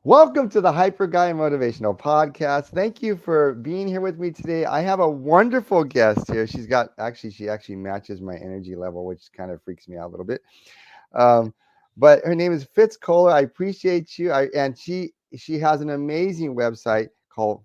Welcome to the Hyper Guy Motivational Podcast. Thank you for being here with me today. I have a wonderful guest here. She actually matches my energy level, which kind of freaks me out a little bit. Um, but her name is Fitz Koehler. I appreciate you. And she has an amazing website called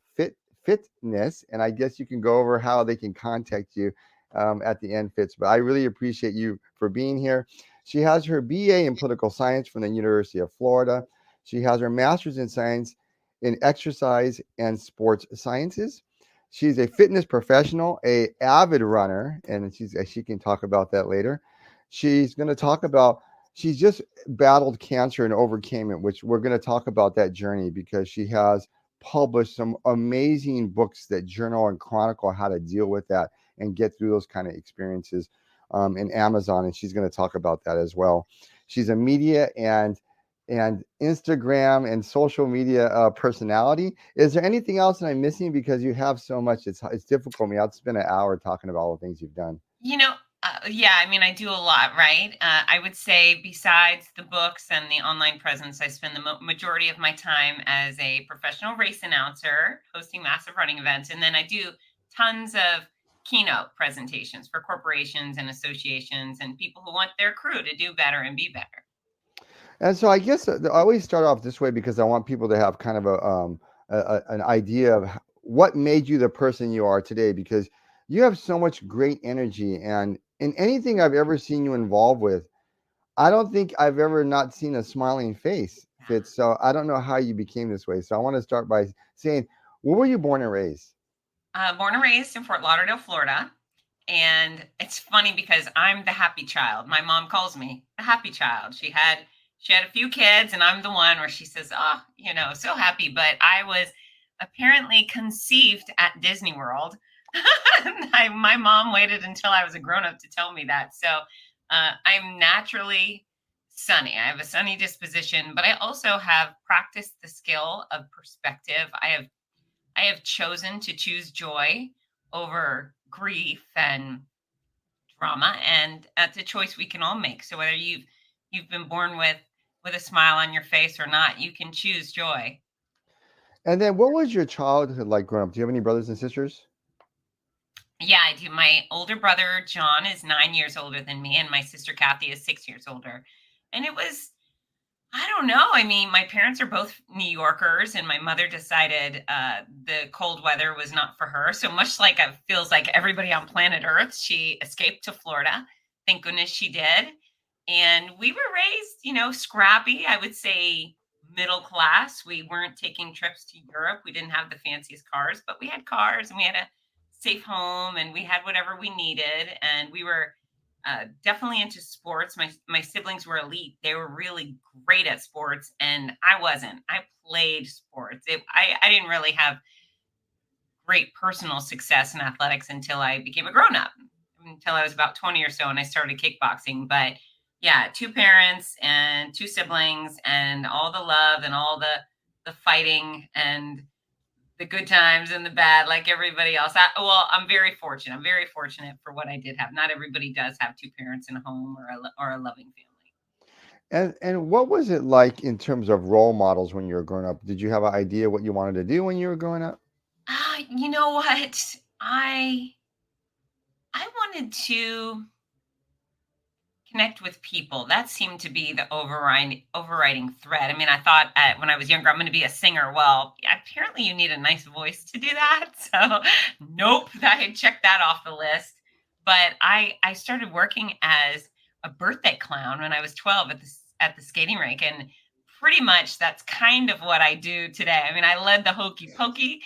Fitness, and I guess you can go over how they can contact you at the end, Fitz. But I really appreciate you for being here. She has her BA in political science from the University of Florida. She has her master's in science in exercise and sports sciences. She's a fitness professional, a avid runner, and she can talk about that later. She's going to talk about she's just battled cancer and overcame it, which we're going to talk about that journey because she has published some amazing books that journal and chronicle how to deal with that and get through those kind of experiences in Amazon, and she's going to talk about that as well. She's a media and Instagram and social media personality. Is there anything else that I'm missing? Because you have so much, it's difficult for me. I'll spend an hour talking about all the things you've done. You know, yeah, I mean, I do a lot, right? I would say besides the books and the online presence, I spend the majority of my time as a professional race announcer, hosting massive running events. And then I do tons of keynote presentations for corporations and associations and people who want their crew to do better and be better. And so I guess I always start off this way because I want people to have kind of an idea of what made you the person you are today. Because you have so much great energy, and in anything I've ever seen you involved with, I don't think I've ever not seen a smiling face, Fitz. So I don't know how you became this way. So I want to start by saying, where were you born and raised? Born and raised in Fort Lauderdale, Florida. And it's funny because I'm the happy child. My mom calls me the happy child. She had a few kids, and I'm the one where she says, "Oh, so happy." But I was apparently conceived at Disney World. My mom waited until I was a grown up to tell me that. So I'm naturally sunny. I have a sunny disposition, but I also have practiced the skill of perspective. I have chosen to choose joy over grief and drama, and that's a choice we can all make. So whether you've been born with a smile on your face or not, you can choose joy. And then what was your childhood like growing up? Do you have any brothers and sisters? Yeah, I do. My older brother John is 9 years older than me, and my sister Kathy is 6 years older. And it was, I don't know. I mean, my parents are both New Yorkers, and my mother decided the cold weather was not for her. So much like it feels like everybody on planet Earth, she escaped to Florida. Thank goodness she did. And we were raised, scrappy. I would say middle class. We weren't taking trips to Europe. We didn't have the fanciest cars, but we had cars and we had a safe home and we had whatever we needed. And we were definitely into sports. My siblings were elite. They were really great at sports, and I wasn't. I played sports. I didn't really have great personal success in athletics until I became a grown up, until I was about 20 or so, and I started kickboxing. But yeah, two parents and two siblings, and all the love and all the fighting and the good times and the bad, like everybody else. I'm very fortunate. I'm very fortunate for what I did have. Not everybody does have two parents in a home or a loving family. And what was it like in terms of role models when you were growing up? Did you have an idea what you wanted to do when you were growing up? You know what? I wanted to connect with people. That seemed to be the overriding thread. I mean, I thought when I was younger, I'm going to be a singer. Well, apparently you need a nice voice to do that. So, nope, I had checked that off the list. But I started working as a birthday clown when I was 12 at the skating rink, and pretty much that's kind of what I do today. I mean, I led the hokey pokey,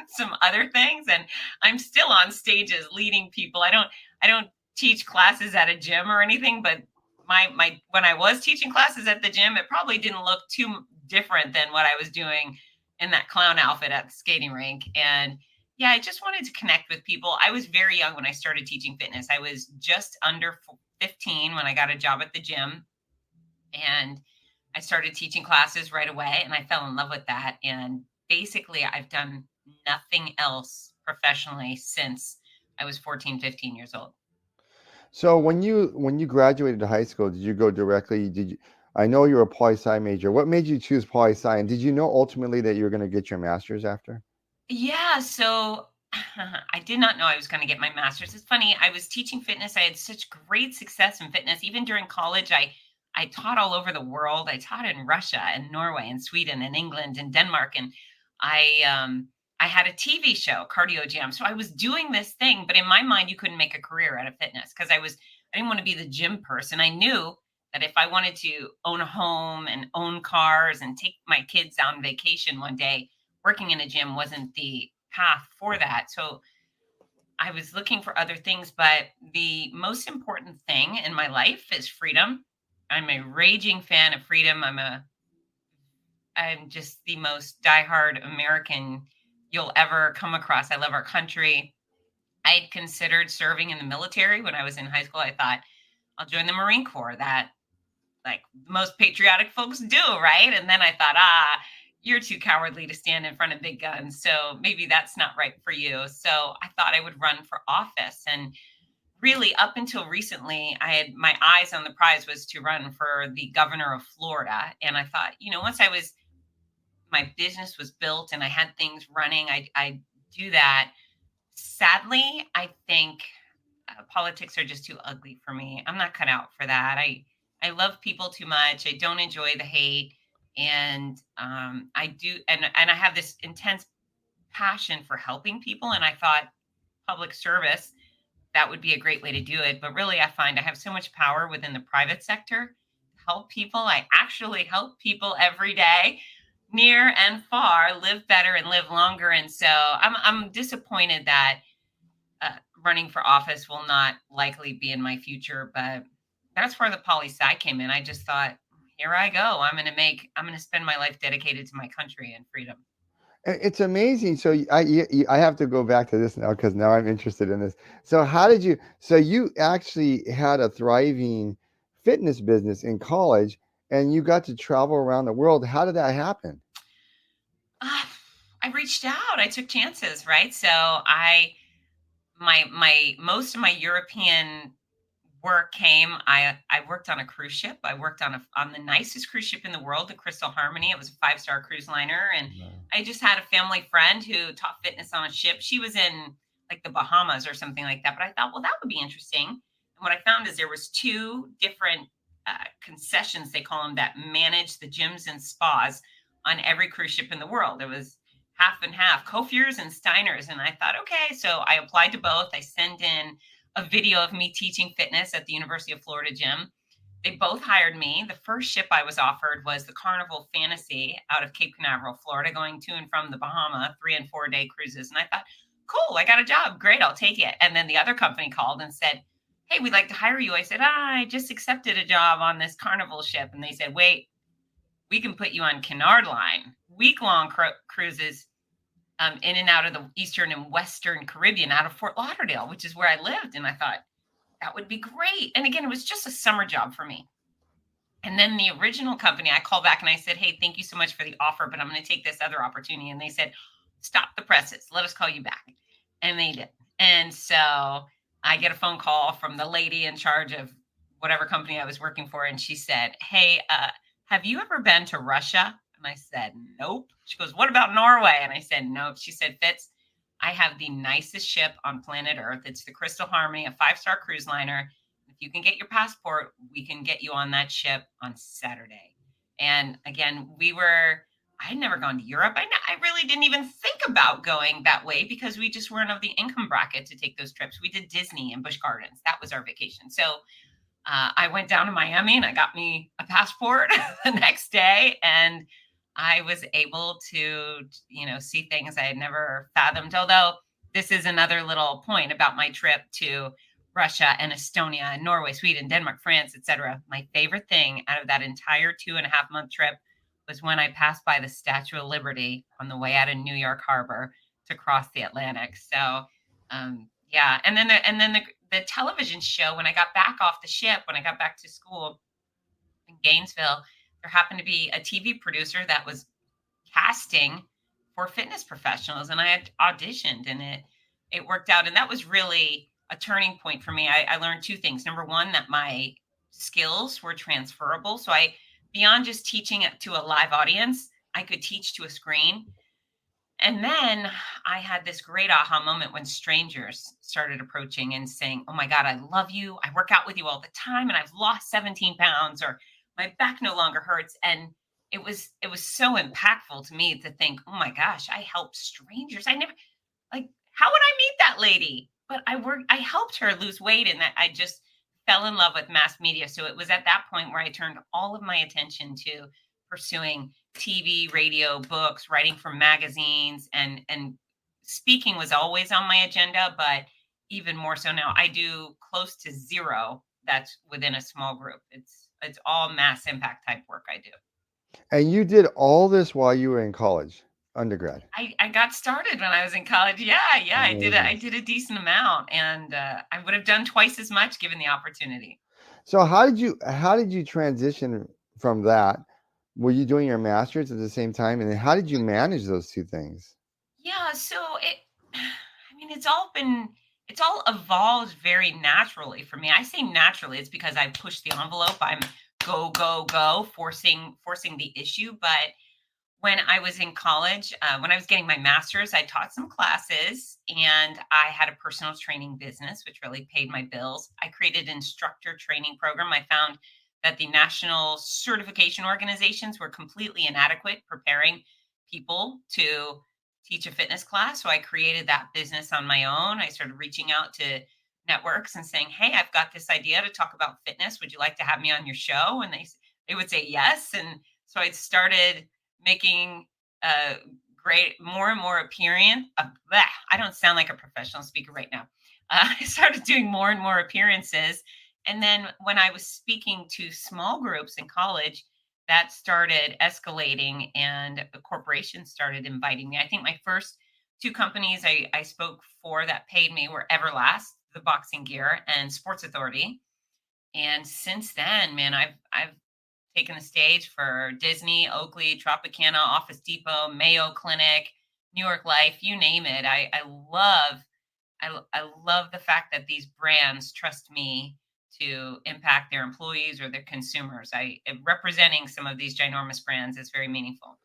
some other things, and I'm still on stages leading people. I don't teach classes at a gym or anything, but my when I was teaching classes at the gym, it probably didn't look too different than what I was doing in that clown outfit at the skating rink. And yeah, I just wanted to connect with people. I was very young when I started teaching fitness. I was just under 15 when I got a job at the gym, and I started teaching classes right away, and I fell in love with that. And basically, I've done nothing else professionally since I was 14, 15 years old. So when you graduated high school, did you go directly? Did you? I know you're a poli-sci major. What made you choose poli-sci? And did you know ultimately that you were going to get your master's after? Yeah, so I did not know I was going to get my master's. It's funny, I was teaching fitness. I had such great success in fitness. Even during college, I taught all over the world. I taught in Russia and Norway and Sweden and England and Denmark, and I I had a TV show, Cardio Jam. So I was doing this thing, but in my mind, you couldn't make a career out of fitness because I didn't want to be the gym person. I knew that if I wanted to own a home and own cars and take my kids on vacation one day, working in a gym wasn't the path for that. So I was looking for other things, but the most important thing in my life is freedom. I'm a raging fan of freedom. I'm just the most diehard American you'll ever come across. I love our country. I'd considered serving in the military when I was in high school. I thought I'll join the Marine Corps. That like most patriotic folks do, right? And then I thought, you're too cowardly to stand in front of big guns. So maybe that's not right for you. So I thought I would run for office. And really, up until recently, I had my eyes on the prize was to run for the governor of Florida. And I thought, once my business was built and I had things running, I do that. Sadly, I think politics are just too ugly for me. I'm not cut out for that. I love people too much. I don't enjoy the hate, and I do, and I have this intense passion for helping people. And I thought public service that would be a great way to do it. But really, I find I have so much power within the private sector to help people. I actually help people every day, near and far, live better and live longer. And so I'm disappointed that running for office will not likely be in my future, but that's where the poli sci came in. I just thought, here I go. I'm going to spend my life dedicated to my country and freedom. It's amazing. So I have to go back to this now because now I'm interested in this. So how did you? So you actually had a thriving fitness business in college, and you got to travel around the world. How did that happen? Uh, I reached out. I took chances, right? So my most of my European work came. I worked on a cruise ship. I worked on the nicest cruise ship in the world, the Crystal Harmony. It was a 5-star cruise liner, and Wow. I just had a family friend who taught fitness on a ship. She was in like the Bahamas or something like that. But I thought, well, that would be interesting. And what I found is there was two different concessions, they call them, that manage the gyms and spas on every cruise ship in the world. It was half and half, Kofiers and Steiners. And I thought, okay, so I applied to both. I sent in a video of me teaching fitness at the University of Florida gym. They both hired me. The first ship I was offered was the Carnival Fantasy out of Cape Canaveral, Florida, going to and from the Bahama, 3 and 4 day cruises. And I thought, cool, I got a job. Great, I'll take it. And then the other company called and said, hey, we'd like to hire you. I said, I just accepted a job on this Carnival ship. And they said, wait, we can put you on Canard Line, week-long cruises in and out of the Eastern and Western Caribbean out of Fort Lauderdale, which is where I lived. And I thought, that would be great. And again, it was just a summer job for me. And then the original company, I called back and I said, hey, thank you so much for the offer, but I'm going to take this other opportunity. And they said, stop the presses. Let us call you back. And they did. And so I get a phone call from the lady in charge of whatever company I was working for. And she said, hey, have you ever been to Russia? And I said, nope. She goes, what about Norway? And I said, nope. She said, Fitz, I have the nicest ship on planet Earth. It's the Crystal Harmony, a 5-star cruise liner. If you can get your passport, we can get you on that ship on Saturday. And again, I had never gone to Europe. I really didn't even think about going that way because we just weren't of the income bracket to take those trips. We did Disney and Busch Gardens. That was our vacation. So I went down to Miami and I got me a passport the next day, and I was able to, see things I had never fathomed. Although this is another little point about my trip to Russia and Estonia and Norway, Sweden, Denmark, France, etc. My favorite thing out of that entire 2.5-month trip was when I passed by the Statue of Liberty on the way out of New York Harbor to cross the Atlantic. So, yeah, and then the television show, when I got back off the ship, when I got back to school in Gainesville, there happened to be a TV producer that was casting for fitness professionals, and I had auditioned, and it worked out. And that was really a turning point for me. I learned two things. Number one, that my skills were transferable. So I beyond just teaching it to a live audience, I could teach to a screen. And then I had this great aha moment when strangers started approaching and saying, "Oh my God, I love you. I work out with you all the time and I've lost 17 pounds, or my back no longer hurts." And it was so impactful to me to think, "Oh my gosh, I help strangers. I never, like, how would I meet that lady?" But I helped her lose weight, and that I just fell in love with mass media. So it was at that point where I turned all of my attention to pursuing TV, radio, books, writing for magazines, and speaking was always on my agenda, but even more so now. I do close to zero that's within a small group. It's all mass impact type work I do. And you did all this while you were in college, undergrad. I got started when I was in college. Yeah, yeah, I Amazing. did a decent amount, and I would have done twice as much given the opportunity. So how did you transition from that? Were you doing your master's at the same time? And then how did you manage those two things? Yeah, so I mean, it's all evolved very naturally for me. I say naturally, it's because I pushed the envelope. I'm go, go, go, forcing the issue. But when I was in college, when I was getting my master's, I taught some classes and I had a personal training business, which really paid my bills. I created an instructor training program. I found that the national certification organizations were completely inadequate preparing people to teach a fitness class. So I created that business on my own. I started reaching out to networks and saying, "Hey, I've got this idea to talk about fitness. Would you like to have me on your show?" And they would say yes. And so I started making great more and more appearance. I don't sound like a professional speaker right now. I started doing more and more appearances, and then when I was speaking to small groups in college, that started escalating, and corporations started inviting me. I think my first two companies I spoke for that paid me were Everlast, the boxing gear, and Sports Authority. And since then, man, I've taken the stage for Disney, Oakley, Tropicana, Office Depot, Mayo Clinic, New York Life, you name it. I love the fact that these brands trust me to impact their employees or their consumers. Representing some of these ginormous brands is very meaningful.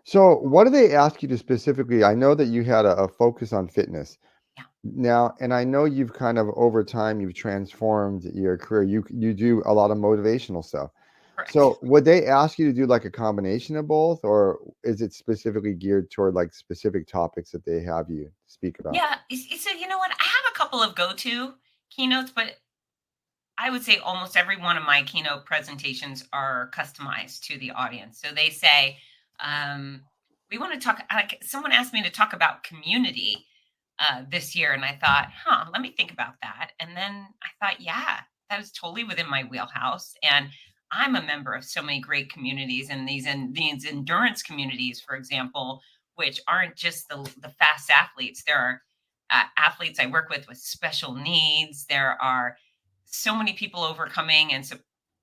So what do they ask you to specifically? I know that you had a focus on fitness. Yeah, Now, and I know you've kind of over time you've transformed your career. You do a lot of motivational stuff. correct. So would they ask you to do like a combination of both, or is it specifically geared toward like specific topics that they have you speak about? Yeah, so you know what? I have a couple of go-to keynotes, but I would say almost every one of my keynote presentations are customized to the audience. So they say, we want to talk, like someone asked me to talk about community this year. And I thought, let me think about that. And then I thought, yeah, that was totally within my wheelhouse. And I'm a member of so many great communities, and these endurance communities, for example, which aren't just the fast athletes. There are athletes I work with special needs. There are so many people overcoming and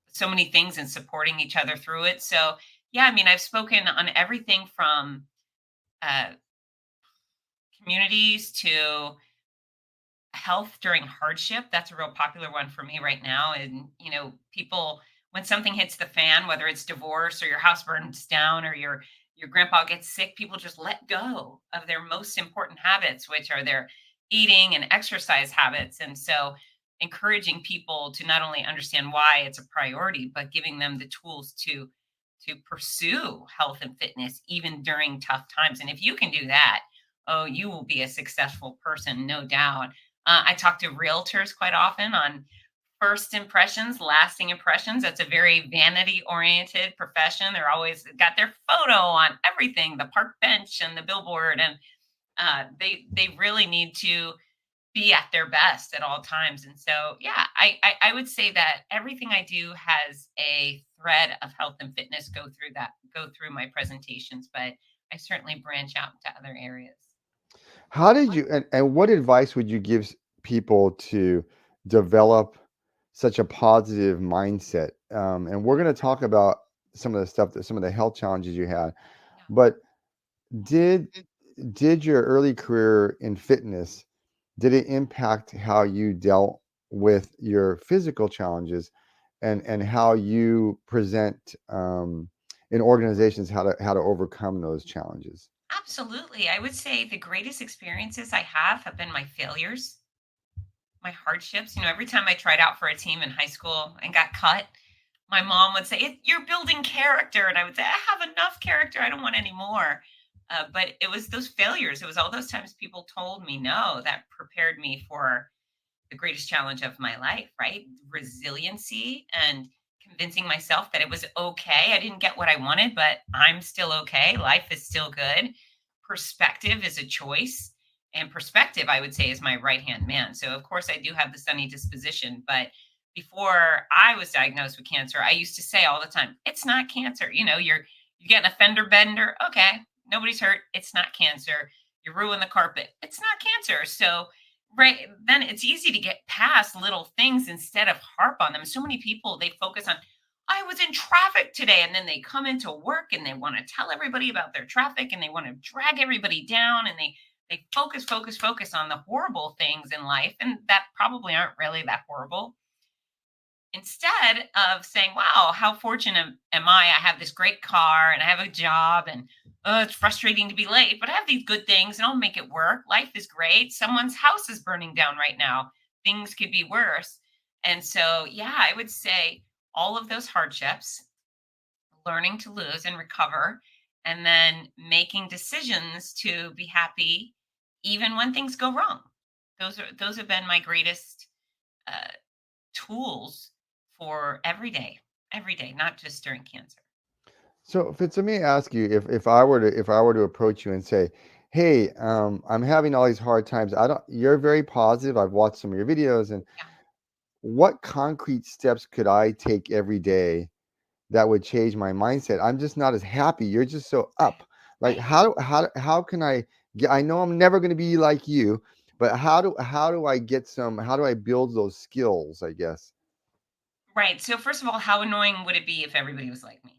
so many things and supporting each other through it. So, yeah, I mean, I've spoken on everything from uh, communities to health during hardship. That's a real popular one for me right now. And, people, when something hits the fan, whether it's divorce or your house burns down or your grandpa gets sick, people just let go of their most important habits, which are their eating and exercise habits. And so encouraging people to not only understand why it's a priority, but giving them the tools to pursue health and fitness even during tough times. And if you can do that, oh, you will be a successful person, no doubt. I talk to realtors quite often on first impressions, lasting impressions. That's a very vanity oriented profession. They're always got their photo on everything, the park bench and the billboard. And they really need to be at their best at all times. And so, yeah, I would say that everything I do has a thread of health and fitness go through my presentations, but I certainly branch out into other areas. How did you and what advice would you give people to develop such a positive mindset? And we're going to talk about some of the health challenges you had, Yeah. but did did your early career in fitness did it impact how you dealt with your physical challenges? and how you present in organizations how to overcome those challenges. Absolutely. I would say the greatest experiences I have been my failures, my hardships. Every time I tried out for a team in high school and got cut, my mom would say, "You're building character." And I would say, "I have enough character. I don't want any more." But it was those failures. It was all those times people told me no that prepared me for the greatest challenge of my life, right? Resiliency and convincing myself that it was okay. I didn't get what I wanted, but I'm still okay. Life is still good. Perspective is a choice. And perspective, I would say, is my right hand man. So, of course, I do have the sunny disposition. But before I was diagnosed with cancer, I used to say all the time, it's not cancer. You get a fender bender. Okay. Nobody's hurt. It's not cancer. You ruin the carpet. It's not cancer. So, right, then it's easy to get past little things instead of harp on them. So many people, they focus on, I was in traffic today, and then they come into work and they want to tell everybody about their traffic and they want to drag everybody down, and they focus on the horrible things in life, and that probably aren't really that horrible, instead of saying, wow, how fortunate am I have this great car and I have a job, and it's frustrating to be late, but I have these good things and I'll make it work. Life is great. Someone's house is burning down right now. Things could be worse. And so, yeah, I would say all of those hardships, learning to lose and recover, and then making decisions to be happy even when things go wrong. Those have been my greatest uh, tools for every day, not just during cancer. So, Fitz, let me ask you, if I were to approach you and say, "Hey, I'm having all these hard times. I don't. You're very positive. I've watched some of your videos, and Yeah, what concrete steps could I take every day that would change my mindset? I'm just not as happy. You're just so right, up. Like, right, how can I get? I know I'm never going to be like you, but how do I get some? How do I build those skills? I guess. right. So first of all, how annoying would it be if everybody was like me?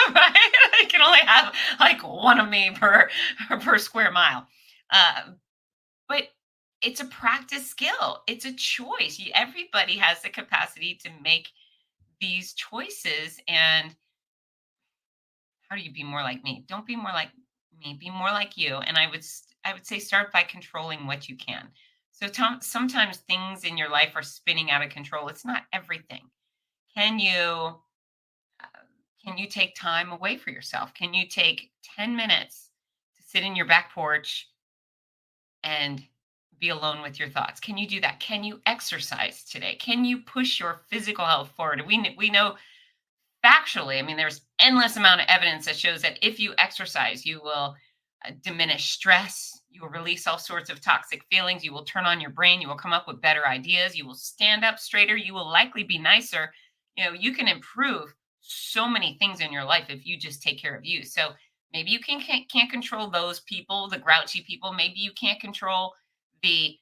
Right? I can only have like one of me per square mile. Uh, but it's a practice skill. It's a choice. Everybody has the capacity to make these choices. And how do you be more like me? Don't be more like me. Be more like you. And I would say start by controlling what you can. So sometimes things in your life are spinning out of control. It's not everything. Can you uh, can you take time away for yourself? Can you take 10 minutes to sit in your back porch and be alone with your thoughts? Can you do that? Can you exercise today? Can you push your physical health forward? We know factually, I mean, there's endless amount of evidence that shows that if you exercise, you will diminish stress, you will release all sorts of toxic feelings, you will turn on your brain, you will come up with better ideas, you will stand up straighter, you will likely be nicer. You can improve so many things in your life if you just take care of you. So maybe you can't control those people, the grouchy people. Maybe you can't control the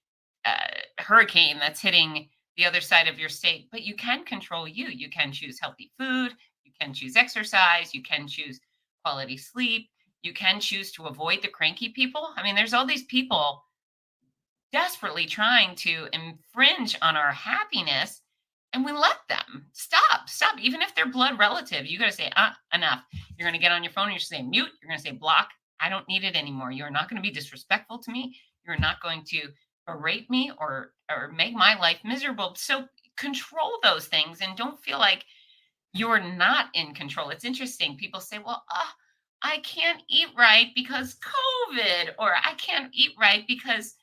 hurricane that's hitting the other side of your state, but you can control you. You can choose healthy food, you can choose exercise, you can choose quality sleep, you can choose to avoid the cranky people. I mean, there's all these people desperately trying to infringe on our happiness, and we let them. Stop. Even if they're blood relative, you got to say, enough. You're going to get on your phone and you're saying mute. You're going to say block. I don't need it anymore. You're not going to be disrespectful to me. You're not going to berate me or make my life miserable. So control those things and don't feel like you're not in control. It's interesting. People say, well, I can't eat right because COVID, or I can't eat right because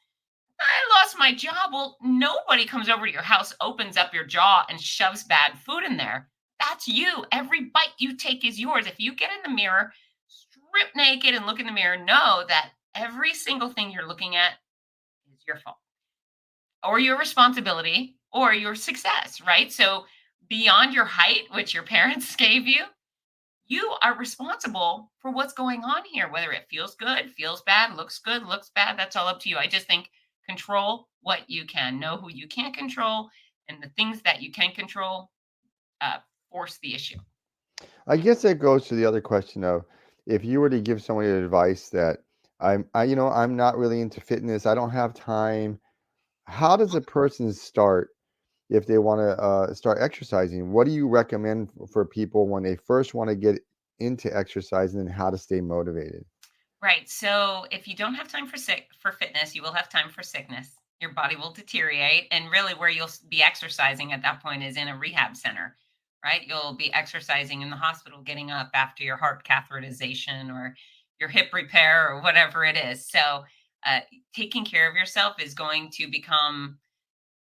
I lost my job. Well, nobody comes over to your house, opens up your jaw, and shoves bad food in there. That's you. Every bite you take is yours. If you get in the mirror, strip naked, and look in the mirror, know that every single thing you're looking at is your fault or your responsibility or your success, right? So, beyond your height, which your parents gave you are responsible for what's going on here, whether it feels good, feels bad, looks bad. That's all up to you. I just think control what you can, know who you can't control, and the things that you can control, uh, force the issue. I guess that goes to the other question of if you were to give somebody advice that I'm not really into fitness, I don't have time. How does a person start? if they want to start exercising. What do you recommend for people when they first want to get into exercising and how to stay motivated? Right. So if you don't have time for fitness, you will have time for sickness. Your body will deteriorate, and really, where you'll be exercising at that point is in a rehab center. Right. You'll be exercising in the hospital, getting up after your heart catheterization or your hip repair or whatever it is. So, uh, taking care of yourself is going to become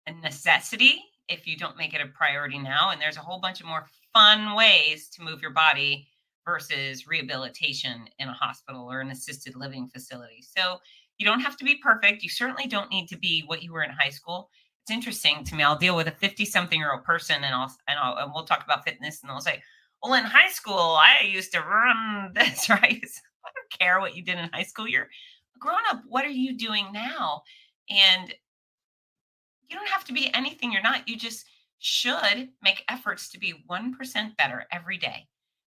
a necessity if you don't make it a priority now. And there's a whole bunch of more fun ways to move your body versus rehabilitation in a hospital or an assisted living facility. So you don't have to be perfect. You certainly don't need to be what you were in high school. It's interesting to me. I'll deal with a 50-something-year-old person, and we'll talk about fitness, and they'll say, "Well, in high school, I used to run this." Right? I don't care what you did in high school. You're a grown up. What are you doing now? And you don't have to be anything you're not. You just should make efforts to be 1% better every day.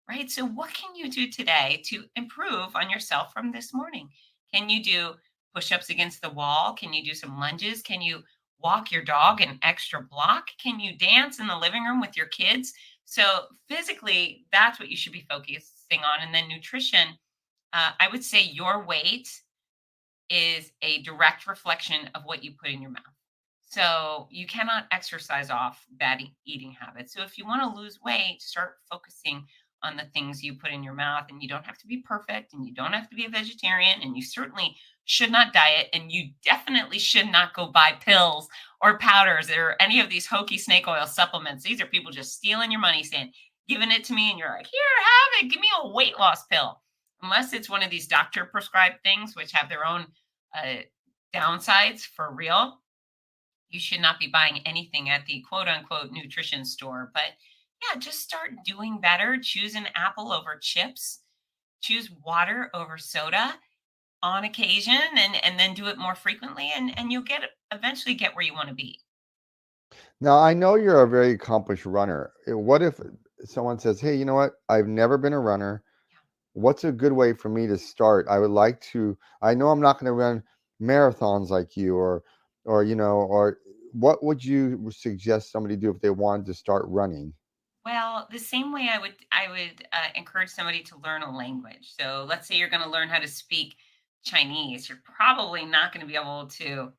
Right? So what can you do today to improve on yourself from this morning? Can you do push-ups against the wall? Can you do some lunges? Can you walk your dog an extra block? Can you dance in the living room with your kids? So physically, that's what you should be focusing on. And then nutrition, I would say your weight is a direct reflection of what you put in your mouth. So you cannot exercise off bad eating habits. So if you want to lose weight, start focusing on the things you put in your mouth. And you don't have to be perfect, and you don't have to be a vegetarian, and you certainly should not diet, and you definitely should not go buy pills or powders or any of these hokey snake oil supplements. These are people just stealing your money, saying, giving it to me, and you're like, here, have it. Give me a weight loss pill. Unless it's one of these doctor prescribed things, which have their own uh, downsides for real, you should not be buying anything at the quote unquote nutrition store. But yeah, just start doing better. Choose an apple over chips, choose water over soda on occasion, and then do it more frequently, and you'll eventually get where you want to be. Now, I know you're a very accomplished runner. What if someone says, "Hey, you know what? I've never been a runner. What's a good way for me to start? I would like to. I know I'm not going to run marathons like you, or what would you suggest somebody do if they wanted to start running?" Well, the same way I would encourage somebody to learn a language. So let's say you're going to learn how to speak Chinese. You're probably not going to be able to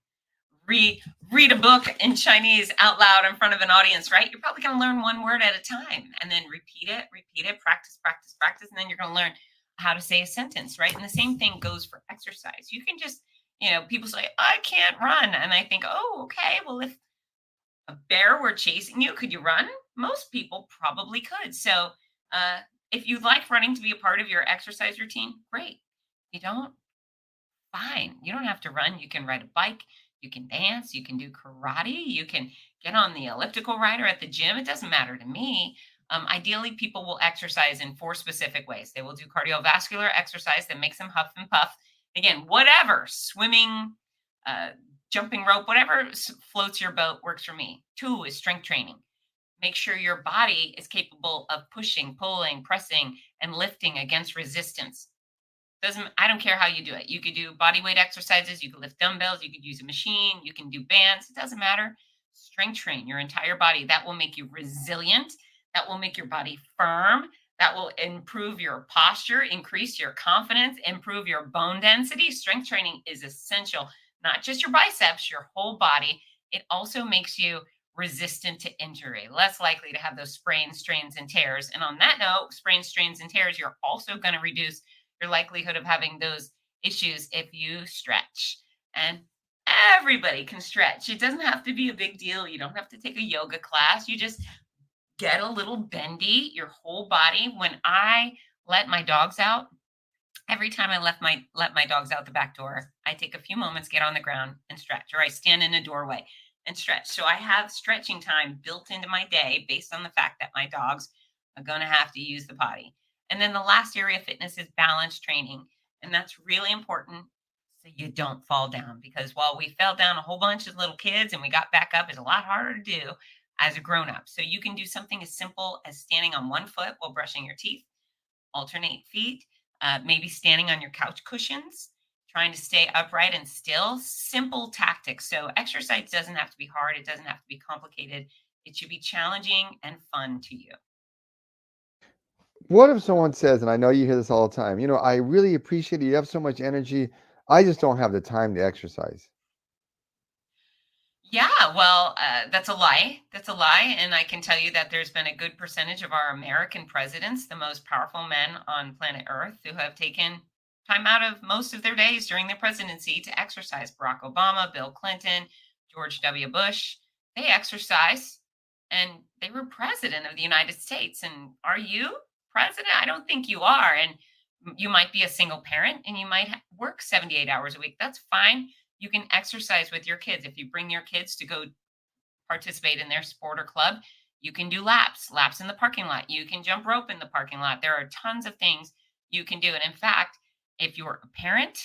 read read a book in Chinese out loud in front of an audience, right? You're probably going to learn one word at a time, and then repeat it, practice, practice, practice, and then you're going to learn how to say a sentence, right? And the same thing goes for exercise. You can just, people say, "I can't run." And I think, "Oh, okay. Well, if a bear were chasing you, could you run?" Most people probably could. So, uh, if you'd like running to be a part of your exercise routine, great. You don't, fine. You don't have to run. You can ride a bike. You can dance. You can do karate. You can get on the elliptical rider at the gym. It doesn't matter to me. Ideally, people will exercise in four specific ways. They will do cardiovascular exercise that makes them huff and puff. Again, whatever, swimming, uh, jumping rope, whatever floats your boat works for me. Two is strength training. Make sure your body is capable of pushing, pulling, pressing, and lifting against resistance. Doesn't I don't care how you do it. You could do body weight exercises, you could lift dumbbells, you could use a machine, you can do bands, it doesn't matter. Strength train your entire body. That will make you resilient. That will make your body firm. That will improve your posture, increase your confidence, improve your bone density. Strength training is essential, not just your biceps, your whole body. It also makes you resistant to injury, less likely to have those sprains, strains, and tears. And on that note, sprains, strains, and tears, you're also going to reduce your likelihood of having those issues if you stretch. And everybody can stretch. It doesn't have to be a big deal. You don't have to take a yoga class. You just get a little bendy, your whole body. When I let my dogs out, every time I let my dogs out the back door, I take a few moments, get on the ground and stretch, or I stand in a doorway and stretch. So I have stretching time built into my day based on the fact that my dogs are going to have to use the potty. And then the last area of fitness is balance training. And that's really important so you don't fall down, because while we fell down a whole bunch as little kids and we got back up, is a lot harder to do as a grown up. So you can do something as simple as standing on one foot while brushing your teeth, alternate feet, maybe standing on your couch cushions, trying to stay upright and still. Simple tactics. So exercise doesn't have to be hard. It doesn't have to be complicated. It should be challenging and fun to you. What if someone says, and I know you hear this all the time, I really appreciate it. You have so much energy. I just don't have the time to exercise. Yeah, well, that's a lie. That's a lie. And I can tell you that there's been a good percentage of our American presidents, the most powerful men on planet Earth, who have taken time out of most of their days during their presidency to exercise. Barack Obama, Bill Clinton, George W. Bush, they exercise and they were president of the United States. And are you president? I don't think you are. And you might be a single parent and you might work 78 hours a week. That's fine. You can exercise with your kids. If you bring your kids to go participate in their sport or club, you can do laps in the parking lot. You can jump rope in the parking lot. There are tons of things you can do. And in fact, if you're a parent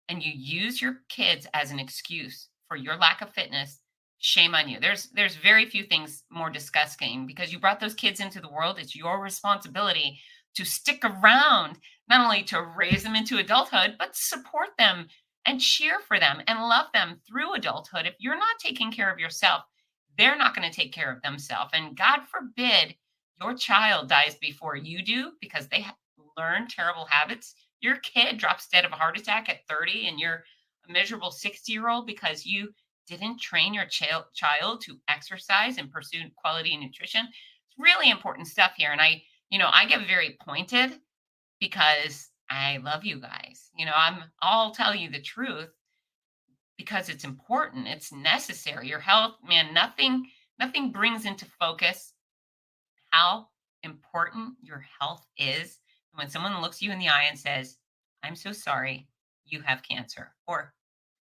and you use your kids as an excuse for your lack of fitness, shame on you. There's very few things more disgusting because you brought those kids into the world. It's your responsibility to stick around, not only to raise them into adulthood, but support them and cheer for them and love them through adulthood. If you're not taking care of yourself, they're not going to take care of themselves. And God forbid your child dies before you do because they learn terrible habits. Your kid drops dead of a heart attack at 30 and you're a miserable 60-year-old because you didn't train your child to exercise and pursue quality nutrition. It's really important stuff here. And I get very pointed because I love you guys. I'll tell you the truth because it's important. It's necessary. Your health, man, nothing brings into focus how important your health is when someone looks you in the eye and says, "I'm so sorry, you have cancer," or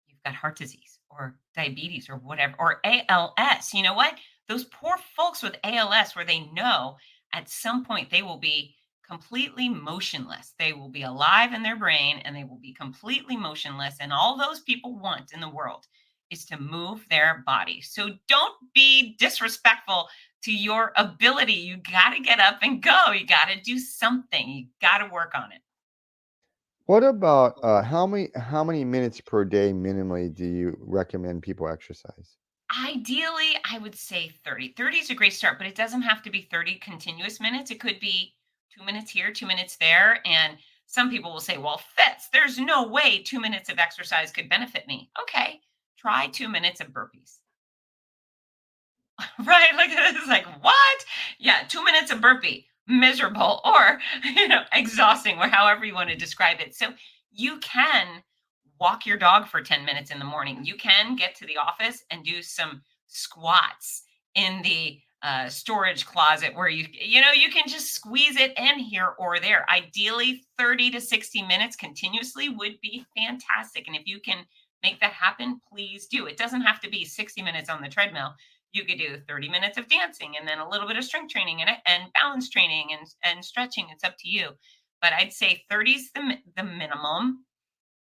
"You've got heart disease," or diabetes, or whatever, or ALS. You know what? Those poor folks with ALS, where they know at some point they will be completely motionless. They will be alive in their brain and they will be completely motionless. And all those people want in the world is to move their body. So don't be disrespectful to your ability. You got to get up and go. You got to do something. You got to work on it. What about how many minutes per day minimally do you recommend people exercise? Ideally, I would say 30. 30 is a great start, but it doesn't have to be 30 continuous minutes. It could be 2 minutes here, 2 minutes there. And some people will say, well, Fitz, there's no way 2 minutes of exercise could benefit me. Okay, try 2 minutes of burpees. Right? Like it's like, what? Yeah, 2 minutes of burpee, miserable or exhausting, or however you want to describe it. So you can walk your dog for 10 minutes in the morning. You can get to the office and do some squats in the storage closet where you can just squeeze it in here or there. Ideally, 30 to 60 minutes continuously would be fantastic. And if you can make that happen, please do. It doesn't have to be 60 minutes on the treadmill. You could do 30 minutes of dancing and then a little bit of strength training and balance training and stretching. It's up to you. But I'd say 30 is the minimum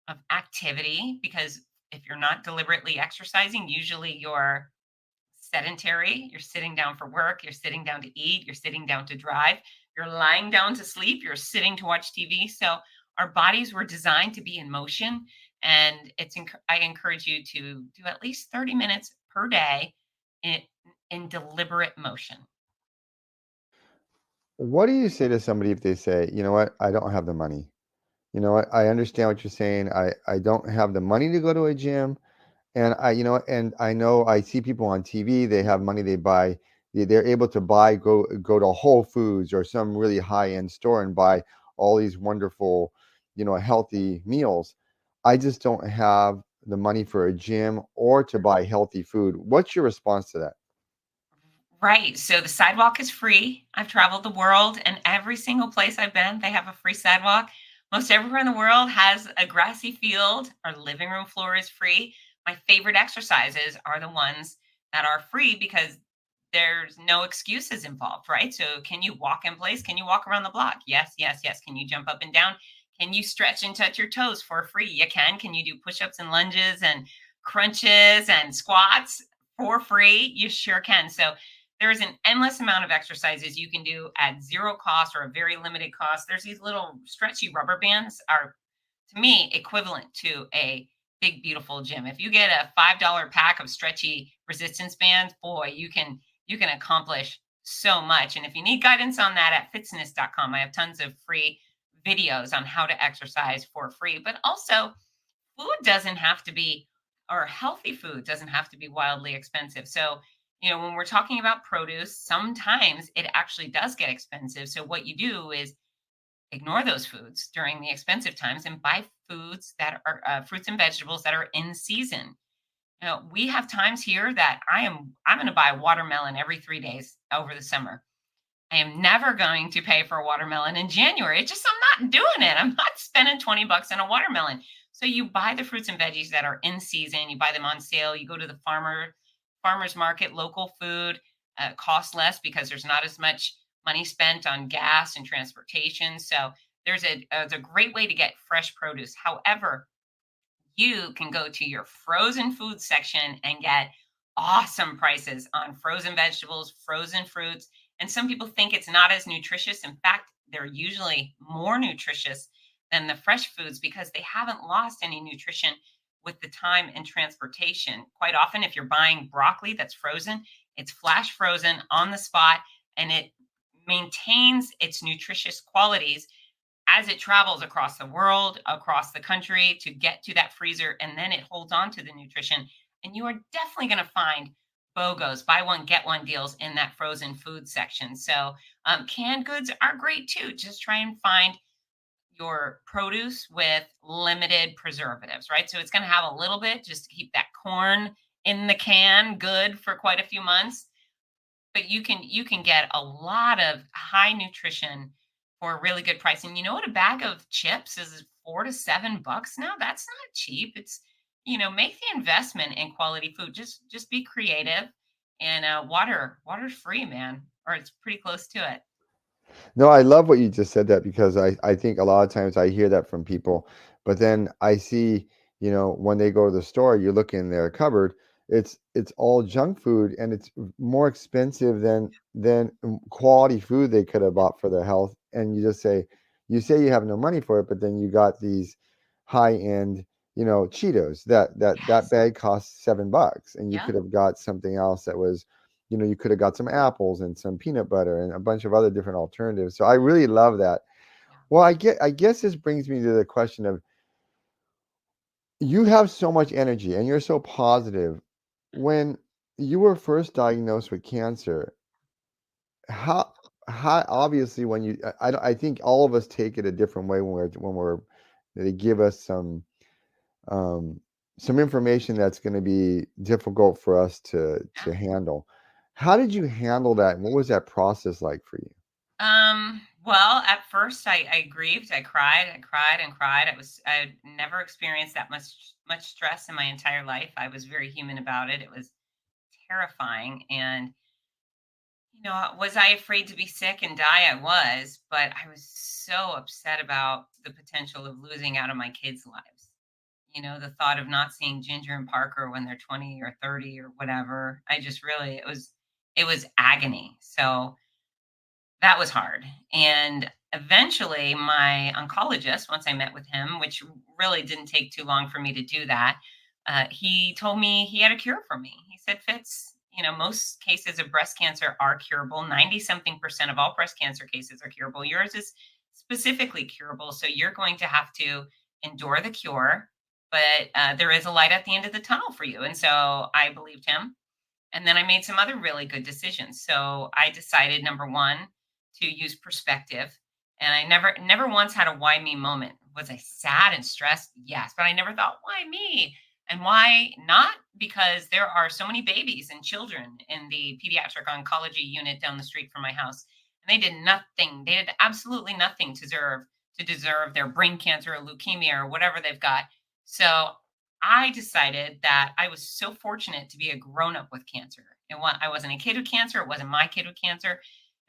of activity because if you're not deliberately exercising, usually you're sedentary. You're sitting down for work, you're sitting down to eat, you're sitting down to drive, you're lying down to sleep, you're sitting to watch TV. So our bodies were designed to be in motion. And I encourage you to do at least 30 minutes per day in, in deliberate motion. What do you say to somebody if they say, "You know what? I don't have the money. You know what? I understand what you're saying. I don't have the money to go to a gym, and I know I see people on TV, they have money, they're able to go to Whole Foods or some really high-end store and buy all these wonderful, healthy meals. I just don't have the money for a gym or to buy healthy food." What's your response to that? Right. So the sidewalk is free. I've traveled the world, and every single place I've been, they have a free sidewalk. Most everywhere in the world has a grassy field. Our living room floor is free. My favorite exercises are the ones that are free because there's no excuses involved, right? So, can you walk in place? Can you walk around the block? Yes, yes, yes. Can you jump up and down? Can you stretch and touch your toes for free? You can. Can you do push ups and lunges and crunches and squats for free? You sure can. So, there is an endless amount of exercises you can do at zero cost or a very limited cost. There's these little stretchy rubber bands are to me equivalent to a big beautiful gym. If you get a $5 pack of stretchy resistance bands, boy, you can you can accomplish so much. And if you need guidance on that, at fitzness.com, I have tons of free videos on how to exercise for free. But also, food doesn't have to be, or healthy food doesn't have to be wildly expensive. So, when we're talking about produce, sometimes it actually does get expensive. So, what you do is ignore those foods during the expensive times and buy foods that are fruits and vegetables that are in season. We have times here that I'm going to buy a watermelon every 3 days over the summer. I am never going to pay for a watermelon in January. It's just, I'm not doing it. I'm not spending $20 on a watermelon. So you buy the fruits and veggies that are in season. You buy them on sale. You go to the farmer's market. Local food costs less because there's not as much money spent on gas and transportation. So it's a great way to get fresh produce. However, you can go to your frozen food section and get awesome prices on frozen vegetables, frozen fruits. And some people think it's not as nutritious. In fact, they're usually more nutritious than the fresh foods because they haven't lost any nutrition with the time and transportation. Quite often, if you're buying broccoli that's frozen, it's flash frozen on the spot and it maintains its nutritious qualities as it travels across the world, across the country to get to that freezer, and then it holds on to the nutrition. And you are definitely going to find BOGOs, buy one, get one deals in that frozen food section. So, canned goods are great too. Just try and find your produce with limited preservatives, right? So, it's going to have a little bit just to keep that corn in the can good for quite a few months, but you can get a lot of high nutrition for a really good price. And you know what? A bag of chips is $4 to $7 now. That's not cheap. It's make the investment in quality food. Just be creative, and water's free, man, or it's pretty close to it. No, I love what you just said that because I think a lot of times I hear that from people, but then I see, when they go to the store, you look in their cupboard, it's all junk food and it's more expensive than quality food they could have bought for their health. And you say you have no money for it, but then you got these high end, Cheetos that Yes. bag costs $7 and you Yep. could have got something else that was you could have got some apples and some peanut butter and a bunch of other different alternatives. So I really love that. Yeah. Well, I guess this brings me to the question of you have so much energy and you're so positive. When you were first diagnosed with cancer, how how obviously when you I think all of us take it a different way when they give us um, some information that's going to be difficult for us to Yeah. handle. How did you handle that? And what was that process like for you? Well, at first I grieved, I cried and cried. I never experienced that much stress in my entire life. I was very human about it. It was terrifying. And, was I afraid to be sick and die? I was, but I was so upset about the potential of losing out on my kids' lives. The thought of not seeing Ginger and Parker when they're 20 or 30 or whatever. I just really, it was agony. So that was hard. And eventually, my oncologist, once I met with him, which really didn't take too long for me to do that, he told me he had a cure for me. He said, Fitz, most cases of breast cancer are curable. 90 something percent of all breast cancer cases are curable. Yours is specifically curable. So you're going to have to endure the cure, but there is a light at the end of the tunnel for you. And so I believed him. And then I made some other really good decisions. So I decided, number one, to use perspective. And I never once had a why me moment. Was I sad and stressed? Yes. But I never thought, why me? And why not? Because there are so many babies and children in the pediatric oncology unit down the street from my house. And they did nothing. They did absolutely nothing to deserve their brain cancer or leukemia or whatever they've got. So I decided that I was so fortunate to be a grown up with cancer. I wasn't a kid with cancer. It wasn't my kid with cancer.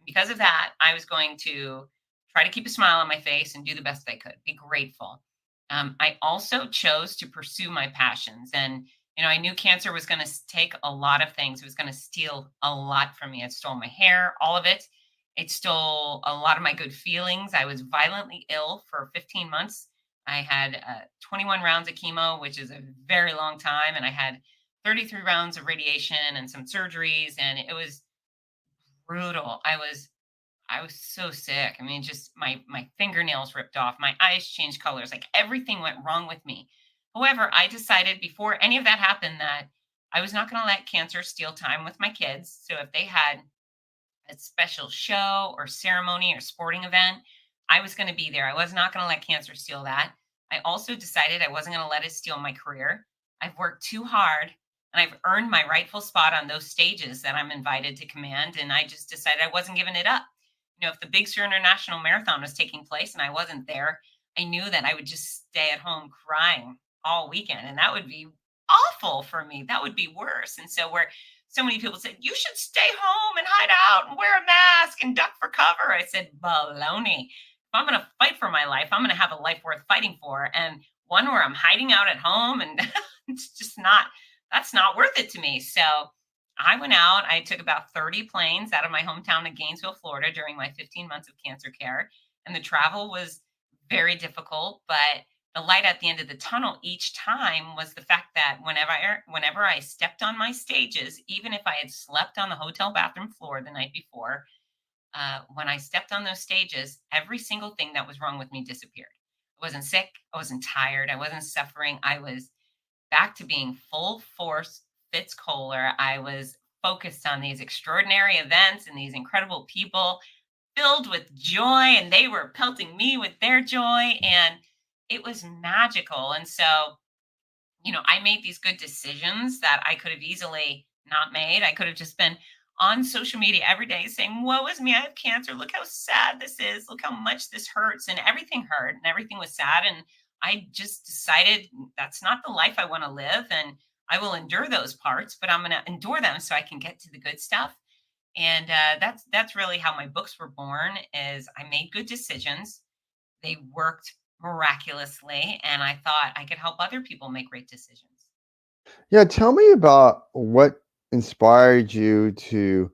Because of that, I was going to try to keep a smile on my face and do the best I could, be grateful. I also chose to pursue my passions. And, I knew cancer was going to take a lot of things. It was going to steal a lot from me. It stole my hair, all of it. It stole a lot of my good feelings. I was violently ill for 15 months. I had 21 rounds of chemo, which is a very long time. And I had 33 rounds of radiation and some surgeries. And it was brutal. I was so sick. I mean, just my fingernails ripped off, my eyes changed colors, like everything went wrong with me. However, I decided before any of that happened that I was not going to let cancer steal time with my kids. So if they had a special show or ceremony or sporting event, I was going to be there. I was not going to let cancer steal that. I also decided I wasn't going to let it steal my career. I've worked too hard and I've earned my rightful spot on those stages that I'm invited to command. And I just decided I wasn't giving it up. If the Big Sur International Marathon was taking place and I wasn't there, I knew that I would just stay at home crying all weekend. And that would be awful for me. That would be worse. And so, where so many people said, you should stay home and hide out and wear a mask and duck for cover. I said, baloney. If I'm going to fight for my life, I'm going to have a life worth fighting for. And one where I'm hiding out at home and it's just not, that's not worth it to me. So I went out, I took about 30 planes out of my hometown of Gainesville, Florida during my 15 months of cancer care. And the travel was very difficult, but the light at the end of the tunnel each time was the fact that whenever I stepped on my stages, even if I had slept on the hotel bathroom floor the night before, when I stepped on those stages, every single thing that was wrong with me disappeared. I wasn't sick, I wasn't tired, I wasn't suffering. I was back to being full force Fitz Koehler. I was focused on these extraordinary events and these incredible people filled with joy, and they were pelting me with their joy. And it was magical. And so, I made these good decisions that I could have easily not made. I could have just been on social media every day saying, woe is me, I have cancer. Look how sad this is. Look how much this hurts. And everything hurt and everything was sad. And I just decided that's not the life I want to live. And I will endure those parts, but I'm going to endure them so I can get to the good stuff. And that's really how my books were born. Is I made good decisions. They worked miraculously, and I thought I could help other people make great decisions. Yeah, tell me about what inspired you to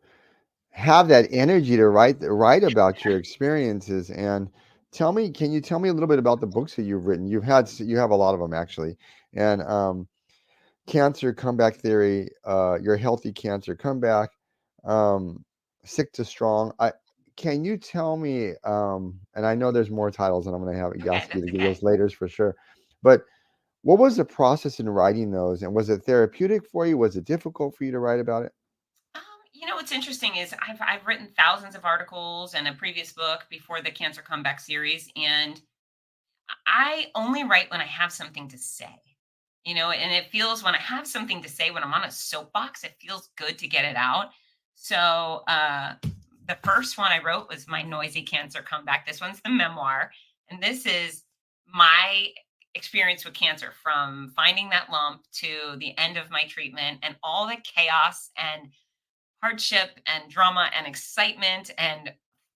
have that energy to write about your experiences, and can you tell me a little bit about the books that you've written? You have a lot of them actually, and Cancer Comeback Theory, Your Healthy Cancer Comeback, um, Sick to Strong. Can you tell me, and I know there's more titles, and I'm going to have Okay, ask you that's to give okay. those later for sure, but what was the process in writing those, and was it therapeutic for you? Was it difficult for you to write about it? Um, what's interesting is I've written thousands of articles and a previous book before the Cancer Comeback series, and I only write when I have something to say. And it feels when I have something to say when I'm on a soapbox, it feels good to get it out. So the first one I wrote was my noisy cancer comeback. This one's the memoir, and this is my experience with cancer from finding that lump to the end of my treatment and all the chaos and hardship and drama and excitement and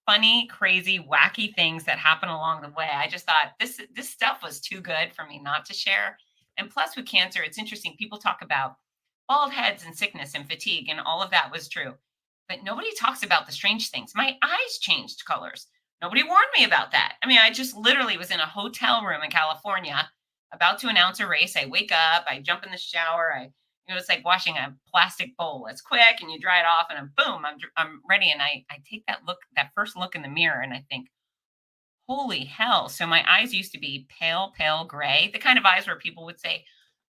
funny, crazy, wacky things that happen along the way. I just thought this stuff was too good for me not to share. And plus with cancer, it's interesting. People talk about bald heads and sickness and fatigue, and all of that was true. But nobody talks about the strange things. My eyes changed colors. Nobody warned me about that. I mean, I just literally was in a hotel room in California about to announce a race. I wake up, I jump in the shower, it's like washing a plastic bowl. It's quick and you dry it off and boom, I'm ready. And I take that first look in the mirror and I think, holy hell. So my eyes used to be pale, pale gray, the kind of eyes where people would say,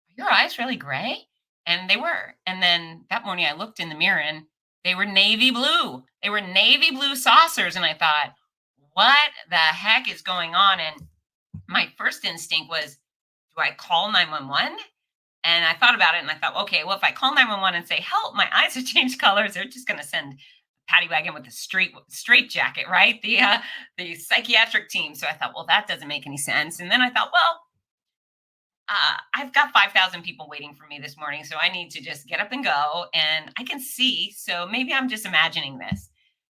are your eyes really gray? And they were. And then that morning I looked in the mirror and they were navy blue. They were navy blue saucers. And I thought, what the heck is going on? And my first instinct was, do I call 911? And I thought about it and I thought, okay, well, if I call 911 and say, help, my eyes have changed colors, they're just going to send a paddy wagon with a straight jacket, right? The psychiatric team. So I thought, well, that doesn't make any sense. And then I thought, well, I've got 5,000 people waiting for me this morning. So I need to just get up and go and I can see. So maybe I'm just imagining this.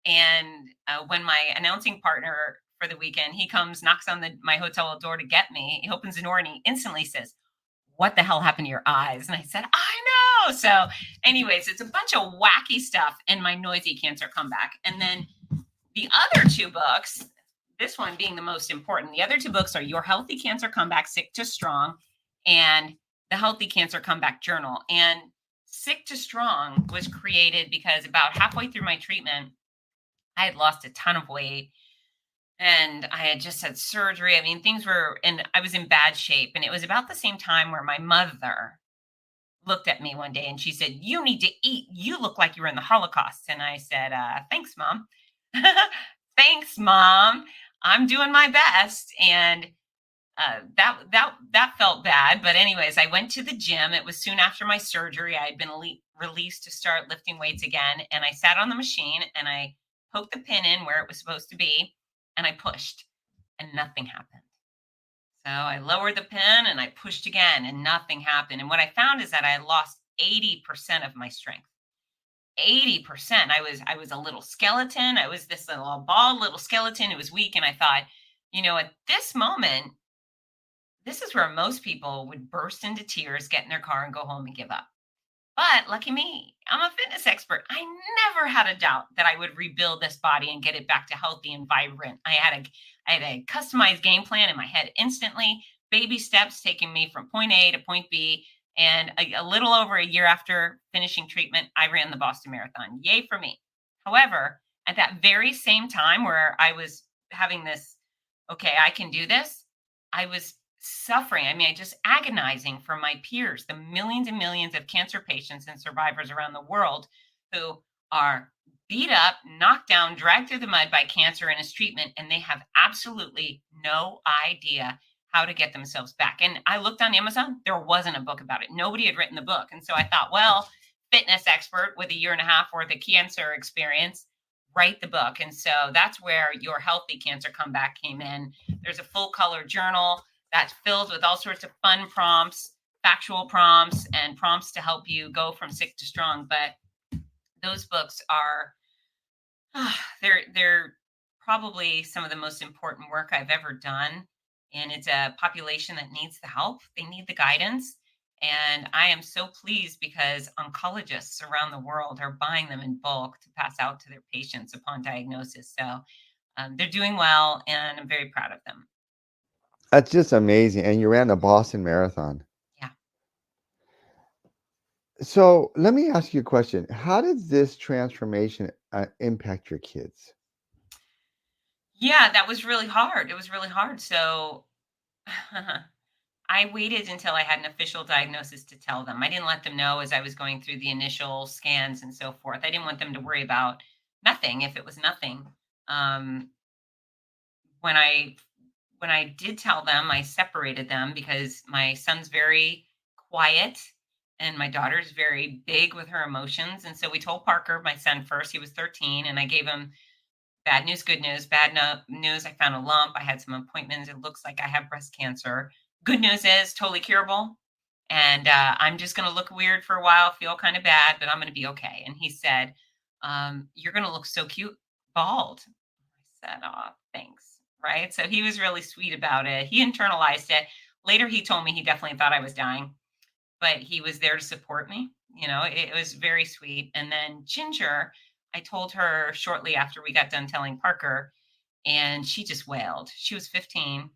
And when my announcing partner for the weekend, he comes, knocks on my hotel door to get me, he opens the door and he instantly says, what the hell happened to your eyes? And I said, I know. So, anyways, it's a bunch of wacky stuff in my noisy cancer comeback. And then the other two books, this one being the most important, the other two books are Your Healthy Cancer Comeback, Sick to Strong, and The Healthy Cancer Comeback Journal. And Sick to Strong was created because about halfway through my treatment, I had lost a ton of weight and I had just had surgery. I mean, things were, and I was in bad shape. And it was about the same time where my mother looked at me one day and she said, "You need to eat. You look like you were in the Holocaust." And I said, "Thanks, Mom." Thanks, Mom. I'm doing my best. And that felt bad. But anyways, I went to the gym. It was soon after my surgery. I had been released to start lifting weights again, and I sat on the machine and I poked the pin in where it was supposed to be, and I pushed, and nothing happened. So I lowered the pin and I pushed again, and nothing happened. And what I found is that I had lost 80% of my strength. 80%. I was a little skeleton. I was this little bald little skeleton. It was weak, and I thought, at this moment, this is where most people would burst into tears, get in their car, and go home and give up. But lucky me, I'm a fitness expert. I never had a doubt that I would rebuild this body and get it back to healthy and vibrant. I had a customized game plan in my head instantly, baby steps taking me from point A to point B. And a little over a year after finishing treatment, I ran the Boston Marathon. Yay for me. However, at that very same time where I was having this, okay, I can do this, I was suffering. I mean, I just agonizing for my peers, the millions and millions of cancer patients and survivors around the world who are beat up, knocked down, dragged through the mud by cancer and its treatment, and they have absolutely no idea how to get themselves back. And I looked on Amazon, there wasn't a book about it. Nobody had written the book. And so I thought, well, fitness expert with a year and a half worth of cancer experience, write the book. And so that's where Your Healthy Cancer Comeback came in. There's a full color journal that's filled with all sorts of fun prompts, factual prompts, and prompts to help you go from sick to strong. But those books are they're probably some of the most important work I've ever done. And it's a population that needs the help. They need the guidance. And I am so pleased because oncologists around the world are buying them in bulk to pass out to their patients upon diagnosis. So they're doing well, and I'm very proud of them. That's just amazing. And you ran the Boston Marathon. Yeah. So let me ask you a question. How did this transformation impact your kids? Yeah, that was really hard. It was really hard. So I waited until I had an official diagnosis to tell them. I didn't let them know as I was going through the initial scans and so forth. I didn't want them to worry about nothing if it was nothing. Um, when I when I did tell them, I separated them because my son's very quiet and my daughter's very big with her emotions. And so we told Parker, my son, first. He was 13, and I gave him bad news, good news. Bad news, I found a lump. I had some appointments. It looks like I have breast cancer. Good news is totally curable. And I'm just going to look weird for a while, feel kind of bad, but I'm going to be okay. And he said, "You're going to look so cute bald." I said, "Oh, thanks." Right. So he was really sweet about it. He internalized it. Later, he told me he definitely thought I was dying, but he was there to support me. It was very sweet. And then Ginger, I told her shortly after we got done telling Parker, and she just wailed. She was 15,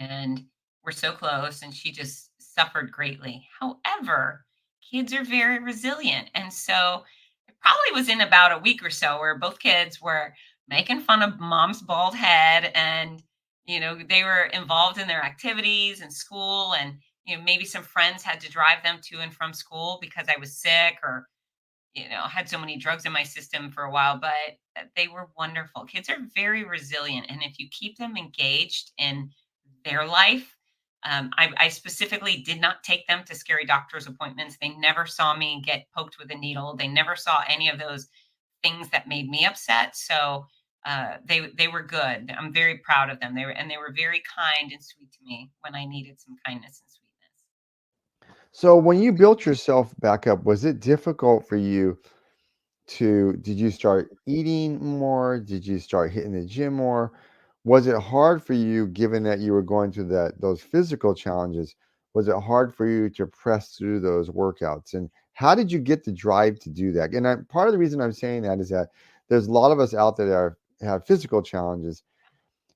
and we're so close, and she just suffered greatly. However, kids are very resilient. And so it probably was in about a week or so where both kids were making fun of mom's bald head, and they were involved in their activities and school, and maybe some friends had to drive them to and from school because I was sick, or had so many drugs in my system for a while. But they were wonderful. Kids are very resilient, and if you keep them engaged in their life, I specifically did not take them to scary doctor's appointments. They never saw me get poked with a needle. They never saw any of those things that made me upset. So they were good. I'm very proud of them. They were very kind and sweet to me when I needed some kindness and sweetness. So when you built yourself back up, was it difficult for you did you start eating more? Did you start hitting the gym more? Was it hard for you given that you were going through those physical challenges? Was it hard for you to press through those workouts? And how did you get the drive to do that? And part of the reason I'm saying that is that there's a lot of us out there that have physical challenges.